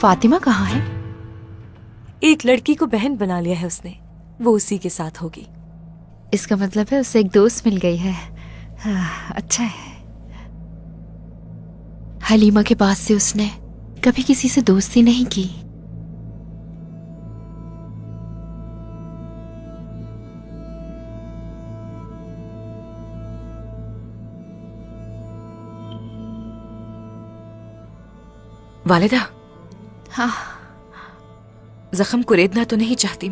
फातिमा कहाँ है? एक लड़की को बहन बना लिया है उसने, वो उसी के साथ होगी। इसका मतलब है उसे एक दोस्त मिल गई है। हाँ, अच्छा है। हलीमा के बाद से उसने कभी किसी से दोस्ती नहीं की। वालिदा, हाँ, जख्म कुरेदना तो नहीं चाहती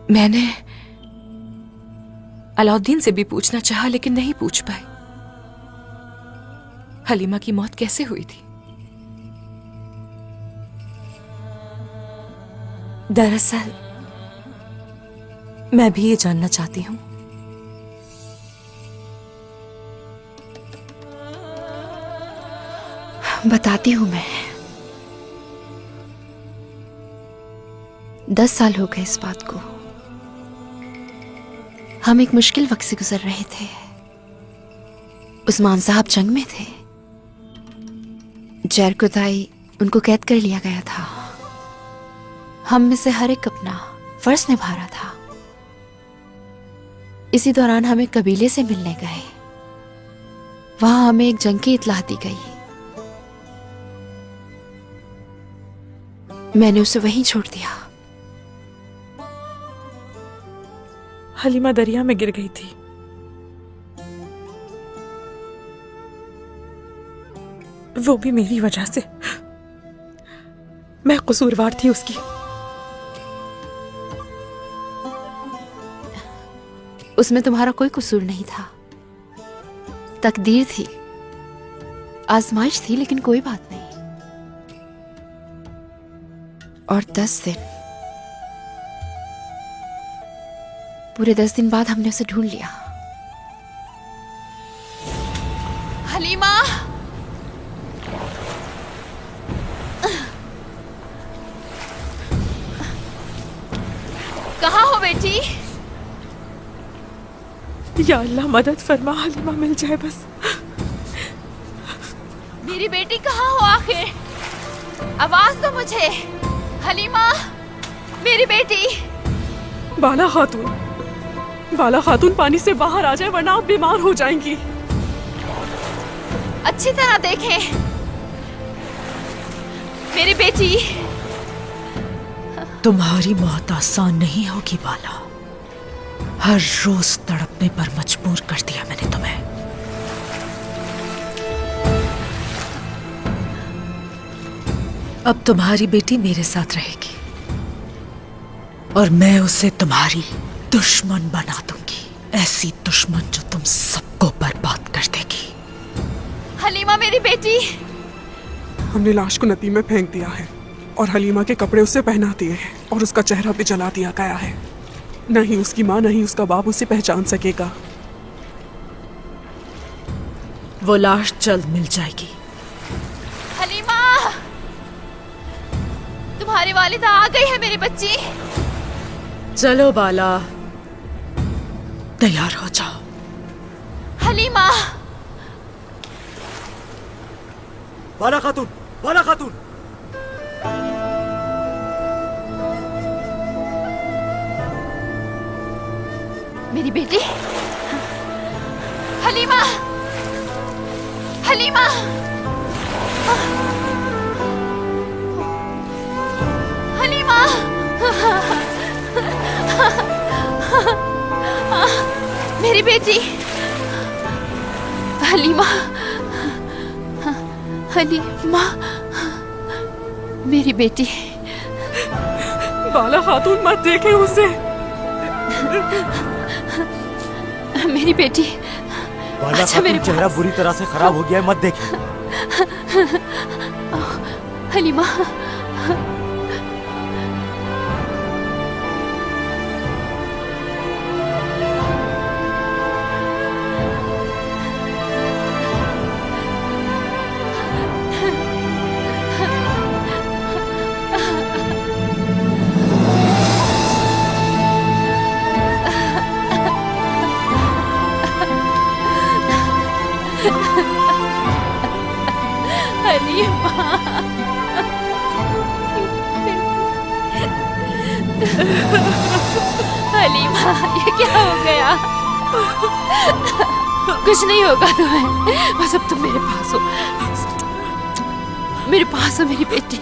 मैंने अलाउद्दीन से भी पूछना चाहा लेकिन नहीं पूछ पाई। हलीमा की मौत कैसे हुई थी? दरअसल मैं भी ये जानना चाहती हूँ। बताती हूँ मैं। 10 साल हो गए इस बात को। हम एक मुश्किल वक्त से गुजर रहे थे। उस्मान साहब जंग में थे। जरकुदाई उनको कैद कर लिया गया था। हम में से हर एक अपना फर्ज निभा रहा था। इसी दौरान हम एक कबीले से मिलने गए। वहां हमें एक जंग की इत्तला दी गई। मैंने उसे वहीं छोड़ दिया। हलीमा दरिया में गिर गई थी। वो भी मेरी वजह से। मैं कसूरवार थी उसकी। उसमें तुम्हारा कोई कसूर नहीं था। तकदीर थी, आजमाइश थी, लेकिन कोई बात नहीं। और 10 दिन, पूरे 10 दिन बाद हमने उसे ढूंढ लिया। हलीमा, कहाँ हो बेटी? या अल्लाह मदद फरमा, हलीमा मिल जाए बस। मेरी बेटी कहाँ हो आखिर? आवाज दो मुझे। हलीमा, मेरी बेटी। बाला खातून पानी से बाहर आ जाए वरना आप बीमार हो जाएंगी। अच्छी तरह देखें मेरी बेटी। तुम्हारी मौत आसान नहीं होगी बाला। हर रोज तड़पने पर मजबूर कर दिया मैंने तुम्हें। अब तुम्हारी बेटी मेरे साथ रहेगी और मैं उसे तुम्हारी दुश्मन बना दूंगी। ऐसी दुश्मन जो तुम सबको बर्बाद कर देगी। हलीमा मेरी बेटी। हमने लाश को नदी में फेंक दिया है और हलीमा के कपड़े उससे पहना दिए हैं और उसका चेहरा भी जला दिया गया है। नहीं उसकी माँ नहीं उसका बाप उसे पहचान सकेगा। वो लाश जल्द मिल जाएगी। हलीमा, तुम्हारी वालिदा आ गई है मेरी बच्ची। चलो बाला, तैयार हो जाओ। हलीमा। बाला खातून, बाला खातून। मेरी बेटी। हलीमा, हलीमा। हलीमा। मेरी बेटी। हलीमा, हलीमा, मेरी बेटी। बाला खातून मत देखे उसे। मेरी बेटी। बाला अच्छा, मेरे खातून चेहरा बुरी तरह से खराब हो गया है, मत देखे। हलीमा। हलीमा। हलीमा, ये क्या हो गया? कुछ नहीं होगा तुम्हें, बस अब तुम मेरे पास हो, मेरे पास हो मेरी बेटी।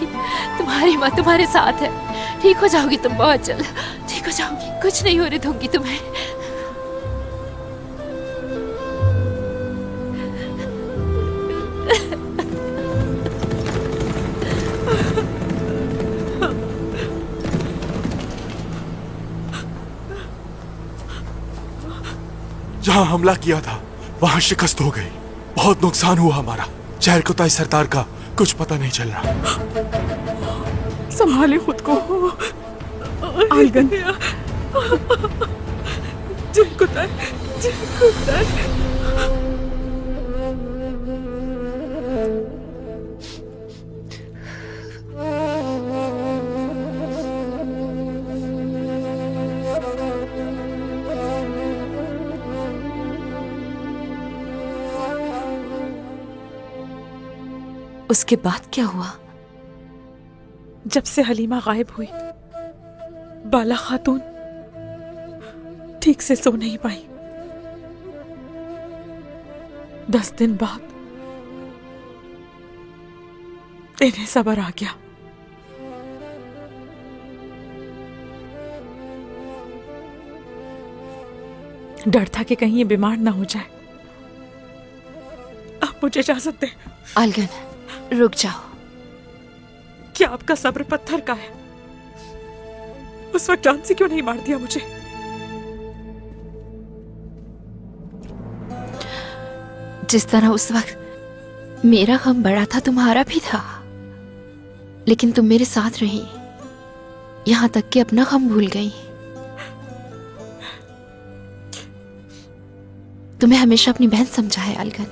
तुम्हारी माँ तुम्हारे साथ है, ठीक हो जाओगी तुम बहुत जल्द, ठीक हो जाओगी, कुछ नहीं होने दूंगी तुम्हें। जहां हमला किया था वहां शिकस्त हो गई, बहुत नुकसान हुआ हमारा। शहर को ताई सरदार का कुछ पता नहीं चल रहा। संभाले खुद को आलगन। उसके बाद क्या हुआ? जब से हलीमा गायब हुई, बाला खातून ठीक से सो नहीं पाई। 10 दिन बाद इन्हें सब्र आ गया। डर था कि कहीं ये बीमार ना हो जाए। आप मुझे इजाजत दें। आलगन, रुक जाओ। क्या आपका सब्र पत्थर का है? उस वक्त जान से क्यों नहीं मार दिया मुझे? जिस तरह उस वक्त मेरा गम बड़ा था, तुम्हारा भी था, लेकिन तुम मेरे साथ रही, यहां तक कि अपना गम भूल गई। तुम्हें हमेशा अपनी बहन समझा है आलगन।